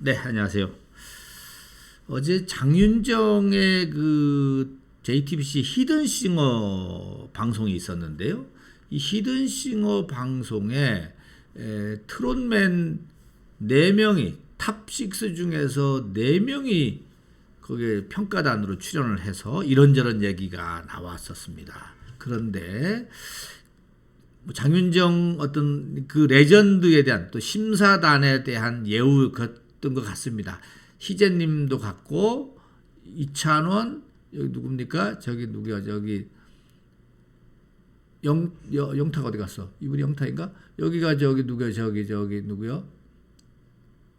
네, 안녕하세요. 어제 장윤정의 그 JTBC 히든싱어 방송이 있었는데요. 이 히든싱어 방송에 트롯맨 4명이 탑6 중에서 4명이 거기에 평가단으로 출연을 해서 이런저런 얘기가 나왔었습니다. 그런데 장윤정 어떤 그 레전드에 대한 또 심사단에 대한 예우 같던 것 같습니다. 희재님도 같고 이찬원 여기 누굽니까? 저기 누구야? 저기 영탁 어디 갔어? 이분이 영탁인가? 여기가 저기 누구야? 저기 누구요?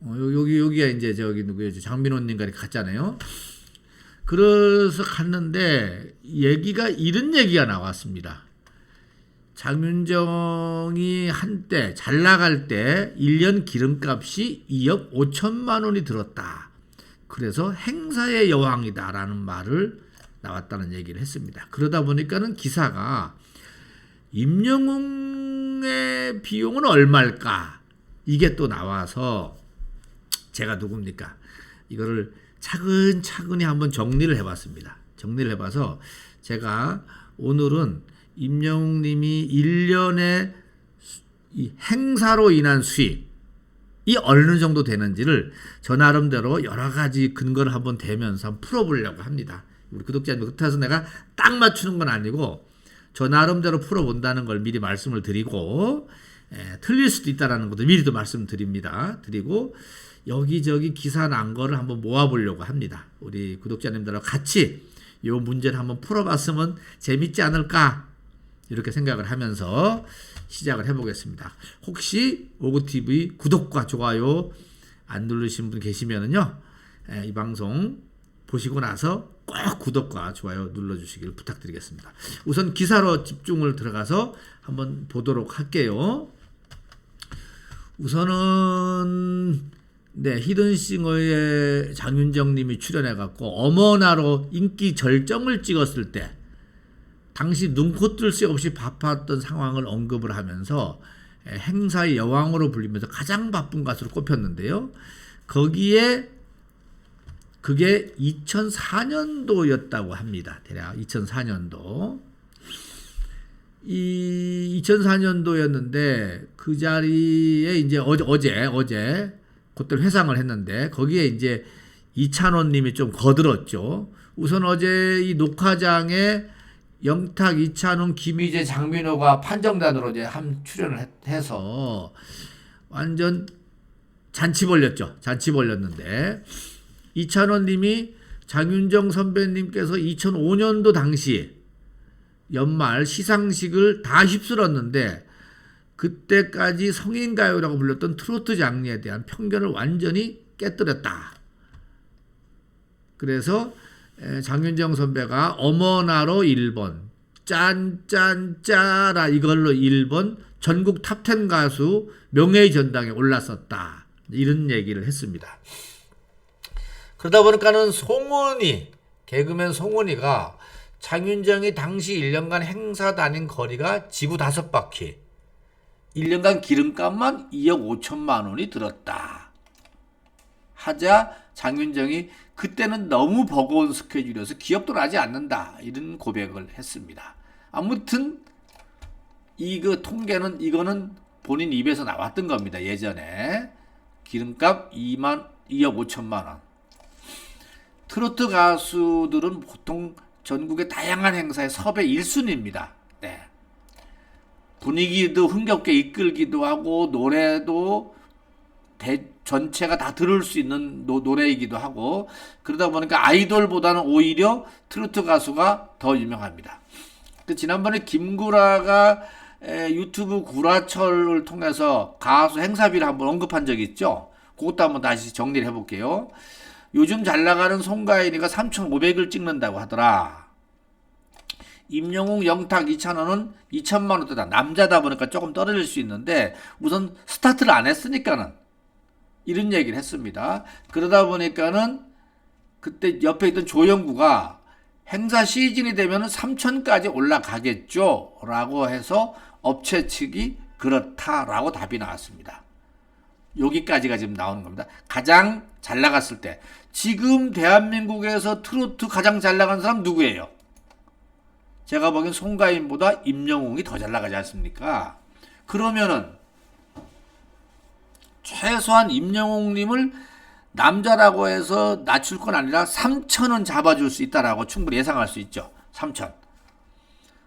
여기가 이제 저기 누구야? 장민호님과 갔잖아요. 그래서 갔는데 이런 얘기가 나왔습니다. 장윤정이 한때 잘 나갈 때 1년 기름값이 2억 5천만 원이 들었다. 그래서 행사의 여왕이다라는 말을 나왔다는 얘기를 했습니다. 그러다 보니까는 기사가 임영웅의 비용은 얼마일까? 이게 또 나와서 제가 누굽니까? 이거를 차근차근히 한번 정리를 해봤습니다. 정리를 해봐서 제가 오늘은 임영웅 님이 1년에 이 행사로 인한 수익이 어느 정도 되는지를 저 나름대로 여러 가지 근거를 한번 대면서 한번 풀어보려고 합니다. 우리 구독자님 그렇다고 내가 딱 맞추는 건 아니고 저 나름대로 풀어본다는 걸 미리 말씀을 드리고 틀릴 수도 있다는 것도 미리도 말씀드립니다. 드리고 여기저기 기사 난 거를 한번 모아보려고 합니다. 우리 구독자님들하고 같이 이 문제를 한번 풀어봤으면 재밌지 않을까 이렇게 생각을 하면서 시작을 해보겠습니다. 혹시 오구TV 구독과 좋아요 안 누르신 분 계시면은요, 이 방송 보시고 나서 꼭 구독과 좋아요 눌러주시길 부탁드리겠습니다. 우선 기사로 집중을 들어가서 한번 보도록 할게요. 우선은 히든싱어에 장윤정 님이 출연해갖고 어머나로 인기 절정을 찍었을 때 당시 눈코 뜰 새 없이 바빴던 상황을 언급을 하면서 행사의 여왕으로 불리면서 가장 바쁜 가수로 꼽혔는데요. 거기에 그게 2004년도였다고 합니다. 대략 2004년도. 이 2004년도였는데 그 자리에 이제 어제 그때 회상을 했는데 거기에 이제 이찬원 님이 좀 거들었죠. 우선 어제 이 녹화장에 영탁, 이찬원, 김희재, 장민호가 판정단으로 이제 출연을 해서 완전 잔치 벌렸죠. 잔치 벌렸는데 이찬원 님이 장윤정 선배님께서 2005년도 당시 연말 시상식을 다 휩쓸었는데 그때까지 성인가요라고 불렸던 트로트 장르에 대한 편견을 완전히 깨뜨렸다. 그래서 장윤정 선배가 어머나로 1번, 짠짠짜라 이걸로 1번 전국 탑10 가수 명예의 전당에 올랐었다. 이런 얘기를 했습니다. 그러다 보니까는 개그맨 송은이가 장윤정이 당시 1년간 행사 다닌 거리가 지구 5바퀴, 1년간 기름값만 2억 5천만 원이 들었다. 하자 장윤정이 그때는 너무 버거운 스케줄이어서 기억도 나지 않는다. 이런 고백을 했습니다. 아무튼 이거 통계는 이거는 본인 입에서 나왔던 겁니다. 예전에 기름값 2억 5천만 원. 트로트 가수들은 보통 전국의 다양한 행사에 섭외 1순위입니다. 네. 분위기도 흥겹게 이끌기도 하고 노래도 전체가 다 들을 수 있는 노래이기도 하고 그러다 보니까 아이돌보다는 오히려 트로트 가수가 더 유명합니다. 지난번에 김구라가 유튜브 구라철을 통해서 가수 행사비를 한번 언급한 적이 있죠. 그것도 한번 다시 정리를 해볼게요. 요즘 잘 나가는 송가인이가 3,500을 찍는다고 하더라. 임영웅, 영탁, 이찬원은 2천만 원대다. 남자다 보니까 조금 떨어질 수 있는데 우선 스타트를 안 했으니까는 이런 얘기를 했습니다. 그러다 보니까는 그때 옆에 있던 조영구가 행사 시즌이 되면 3천까지 올라가겠죠 라고 해서 업체 측이 그렇다라고 답이 나왔습니다. 여기까지가 지금 나오는 겁니다. 가장 잘 나갔을 때. 지금 대한민국에서 트로트 가장 잘 나간 사람 누구예요? 제가 보기엔 송가인보다 임영웅이 더 잘 나가지 않습니까? 그러면은 최소한 임영웅님을 남자라고 해서 낮출 건 아니라 3천은 잡아줄 수 있다라고 충분히 예상할 수 있죠. 3천.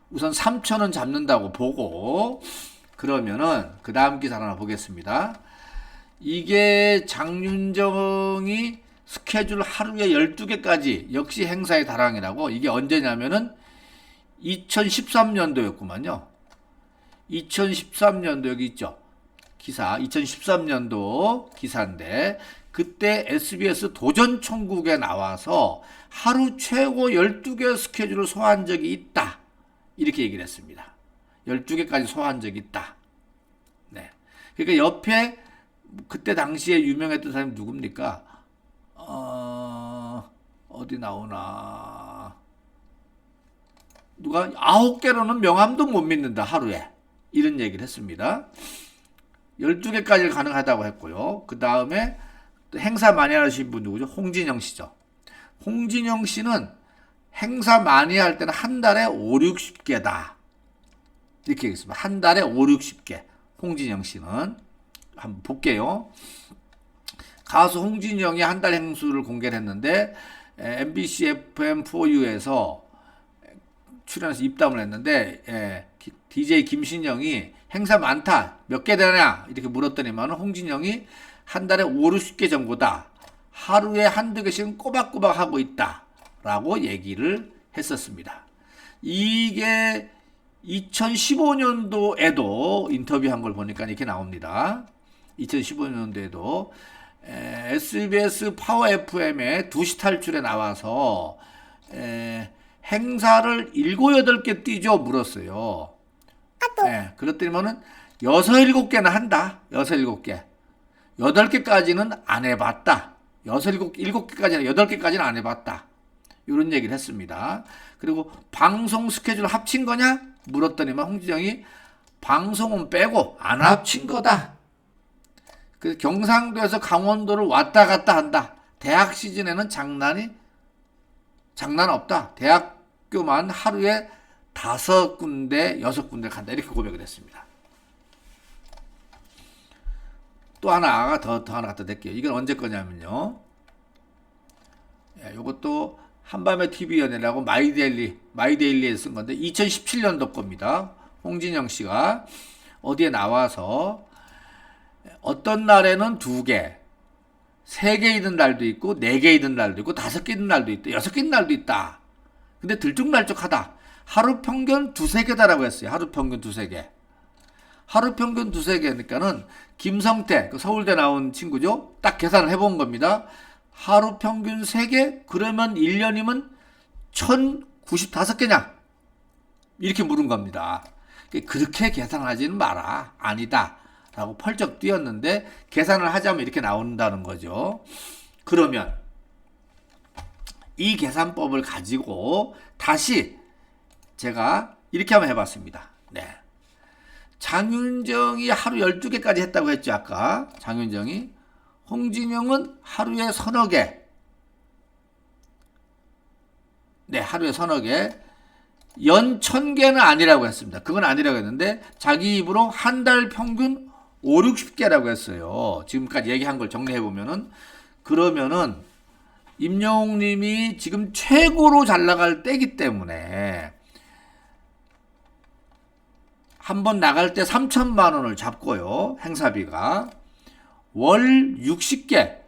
우선 3천은 잡는다고 보고, 그러면은 그 다음 기사 하나 보겠습니다. 이게 장윤정이 스케줄 하루에 12개까지 역시 행사의 다랑이라고. 이게 언제냐면은 2013년도였구만요. 2013년도 여기 있죠. 기사 2013년도 기사인데, 그때 SBS 도전천국에 나와서 하루 최고 12개 스케줄을 소화한 적이 있다. 이렇게 얘기를 했습니다. 12개까지 소화한 적이 있다. 네. 그러니까 옆에 그때 당시에 유명했던 사람이 누굽니까? 어디 나오나? 누가 9개로는 명함도 못 믿는다, 하루에. 이런 얘기를 했습니다. 12개까지 가능하다고 했고요. 그 다음에 행사 많이 하시는 분 누구죠? 홍진영 씨죠. 홍진영 씨는 행사 많이 할 때는 한 달에 5, 60개다. 이렇게 얘기했습니다. 한 달에 5, 60개. 홍진영 씨는. 한번 볼게요. 가수 홍진영이 한 달 행수를 공개를 했는데, MBC FM4U에서 출연해서 입담을 했는데, DJ 김신영이 행사 많다. 몇 개 되냐? 이렇게 물었더니만 홍진영이 한 달에 5, 60개 정도다. 하루에 한두 개씩은 꼬박꼬박 하고 있다. 라고 얘기를 했었습니다. 이게 2015년도에도 인터뷰한 걸 보니까 이렇게 나옵니다. 2015년도에도 SBS 파워 FM에 2시 탈출에 나와서 행사를 7, 8개 뛰죠? 물었어요. 그랬더니만은 6, 7개는 한다. 6, 7개. 8개까지는 안 해봤다. 6, 7개까지는 8개까지는 안 해봤다. 이런 얘기를 했습니다. 그리고 방송 스케줄 합친 거냐? 물었더니만 홍진영이 방송은 빼고 안 합친 거다. 그래서 경상도에서 강원도를 왔다 갔다 한다. 대학 시즌에는 장난 없다. 대학교만 하루에 5군데, 6군데 간다. 이렇게 고백을 했습니다. 또 하나, 더 하나 갖다 댈게요. 이건 언제 거냐면요. 이것도 한밤의 TV연예라고 마이데일리에 쓴 건데 2017년도 겁니다. 홍진영 씨가 어디에 나와서 어떤 날에는 2개, 3개 있는 날도 있고 4개 있는 날도 있고 5개 있는 날도 있다. 6개 있는 날도 있다. 근데 들쭉날쭉하다. 하루 평균 2-3개다라고 했어요. 하루 평균 2-3개. 하루 평균 2-3개니까는 김성태, 서울대 나온 친구죠. 딱 계산을 해본 겁니다. 하루 평균 3개? 그러면 1년이면 1095개냐? 이렇게 물은 겁니다. 그렇게 계산하지는 마라. 아니다. 라고 펄쩍 뛰었는데 계산을 하자면 이렇게 나온다는 거죠. 그러면 이 계산법을 가지고 다시 제가 이렇게 한번 해봤습니다. 네. 장윤정이 하루 12개까지 했다고 했죠. 아까 장윤정이. 홍진영은 하루에 3-4개. 네, 하루에 3-4개. 연 1000개는 아니라고 했습니다. 그건 아니라고 했는데 자기 입으로 한 달 평균 5, 60개라고 했어요. 지금까지 얘기한 걸 정리해보면은. 그러면은 임영웅 님이 지금 최고로 잘 나갈 때이기 때문에 한 번 나갈 때 3천만 원을 잡고요. 행사비가. 월 60개.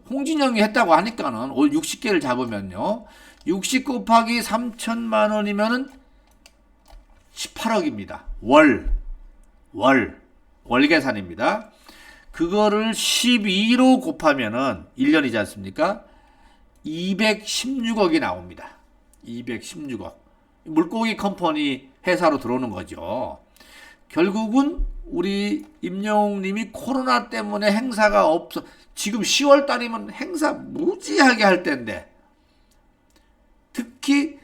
홍진영이 했다고 하니까는 월 60개를 잡으면요. 60 곱하기 3천만 원이면은 18억입니다. 월 계산입니다. 그거를 12로 곱하면은 1년이지 않습니까? 216억이 나옵니다. 216억. 물고기 컴퍼니 회사로 들어오는 거죠. 결국은 우리 임영웅 님이 코로나 때문에 행사가 없어. 지금 10월 달이면 행사 무지하게 할 때인데. 특히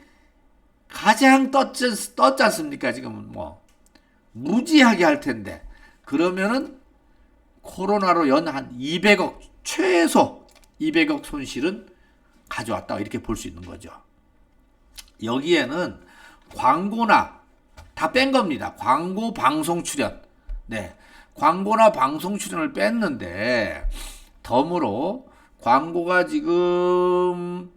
가장 떴지 않습니까? 지금은 무지하게 할 텐데. 그러면은 코로나로 연 한 200억, 최소 200억 손실은 가져왔다, 이렇게 볼 수 있는 거죠. 여기에는 광고나 다 뺀 겁니다. 광고, 방송 출연. 네. 광고나 방송 출연을 뺐는데, 덤으로 광고가 지금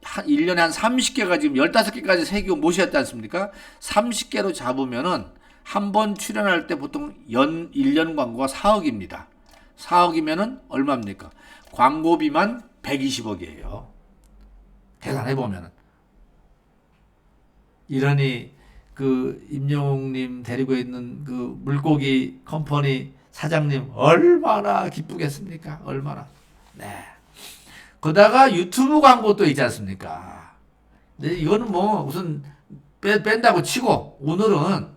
1년에 한 30개가 지금 15개까지 세기고 모셨지 않습니까? 30개로 잡으면은 한 번 출연할 때 보통 1년 광고가 4억입니다. 4억이면은 얼마입니까? 광고비만 120억이에요. 계산해보면은. 이러니 그 임영웅님 데리고 있는 그 물고기 컴퍼니 사장님 얼마나 기쁘겠습니까? 얼마나. 네. 거다가 유튜브 광고도 있지 않습니까? 근데 이거는 뭐 우선 뺀다고 치고, 오늘은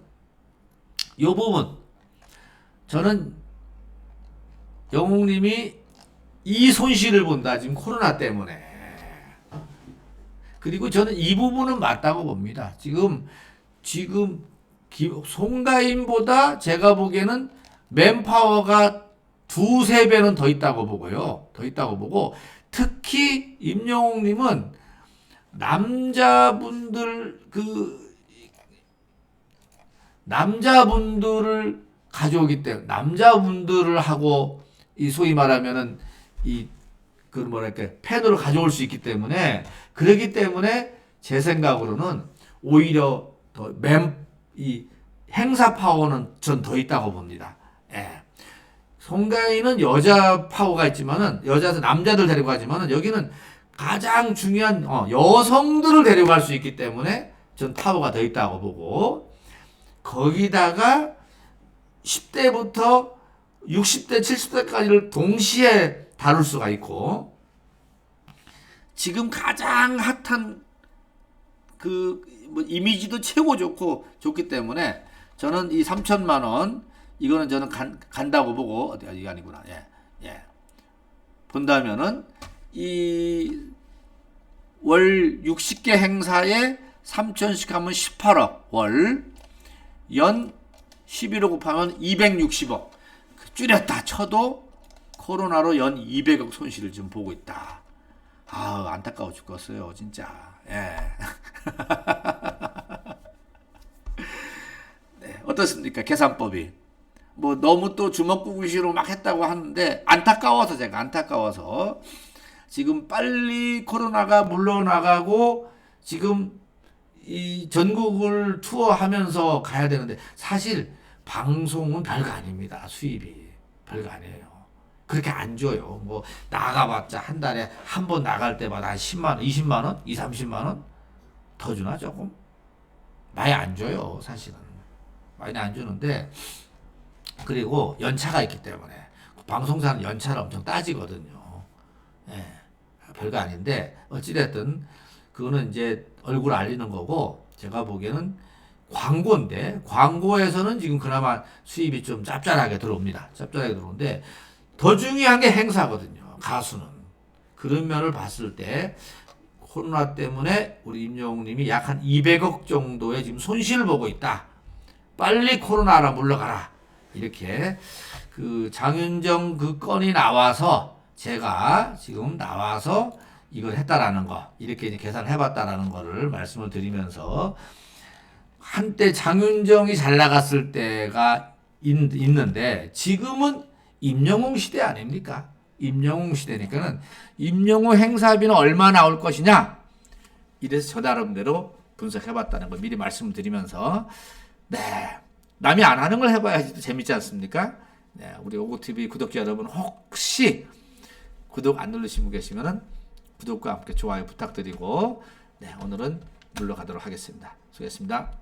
이 부분, 저는 영웅님이 이 손실을 본다, 지금 코로나 때문에. 그리고 저는 이 부분은 맞다고 봅니다. 지금 송가인보다 제가 보기에는 맨파워가 2~3배는 더 있다고 보고요. 더 있다고 보고, 특히 임영웅님은 남자분들을 가져오기 때문에, 남자분들을 하고, 이 소위 말하면은 팬으로 가져올 수 있기 때문에, 그렇기 때문에 제 생각으로는 오히려 이 행사 파워는 전 더 있다고 봅니다. 예. 송가인은 여자 파워가 있지만은, 남자들 데리고 가지만은, 여기는 가장 중요한 여성들을 데려갈 수 있기 때문에 전 파워가 더 있다고 보고, 거기다가 10대부터 60대, 70대까지를 동시에 다룰 수가 있고, 지금 가장 핫한 이미지도 최고 좋기 때문에 저는 이 3천만 원, 이거는 저는 간다고 보고, 이게 아니구나. 예. 본다면은, 이 월 60개 행사에 3천씩 하면 18억, 연 11억 곱하면 260억. 줄였다 쳐도 코로나로 연 200억 손실을 좀 보고 있다. 안타까워 죽겠어요, 진짜. 예. 네, 어떻습니까? 계산법이. 뭐 너무 또 주먹구구시로 막 했다고 하는데, 제가 안타까워서 지금 빨리 코로나가 물러나가고 지금 이 전국을 투어하면서 가야 되는데, 사실 방송은 별거 아닙니다. 수입이 별거 아니에요. 그렇게 안 줘요. 뭐 나가봤자 한 달에 한 번 나갈 때마다 한 10만 원, 20만 원, 30만 원 더 주나 조금? 많이 안 줘요, 사실은. 많이 안 주는데, 그리고 연차가 있기 때문에 방송사는 연차를 엄청 따지거든요. 예, 별거 아닌데, 어찌됐든 그거는 이제 얼굴 알리는 거고, 제가 보기에는 광고인데, 광고에서는 지금 그나마 수입이 좀 짭짤하게 들어옵니다. 짭짤하게 들어오는데, 더 중요한 게 행사거든요, 가수는. 그런 면을 봤을 때 코로나 때문에 우리 임영웅님이 약 한 200억 정도의 지금 손실을 보고 있다. 빨리 코로나라 물러가라. 이렇게 장윤정 그 건이 나와서, 제가 지금 나와서 이걸 했다라는 거, 이렇게 이제 계산을 해봤다라는 거를 말씀을 드리면서, 한때 장윤정이 잘 나갔을 때가 있는데, 지금은 임영웅 시대 아닙니까? 임영웅 시대니까는 임영웅 행사비는 얼마 나올 것이냐? 이래서 저 나름대로 분석해봤다는 걸 미리 말씀을 드리면서, 네, 남이 안 하는 걸 해봐야지 재밌지 않습니까? 네, 우리 오고TV 구독자 여러분, 혹시 구독 안 누르신 분 계시면은 구독과 함께 좋아요 부탁드리고, 네, 오늘은 물러가도록 하겠습니다. 수고했습니다.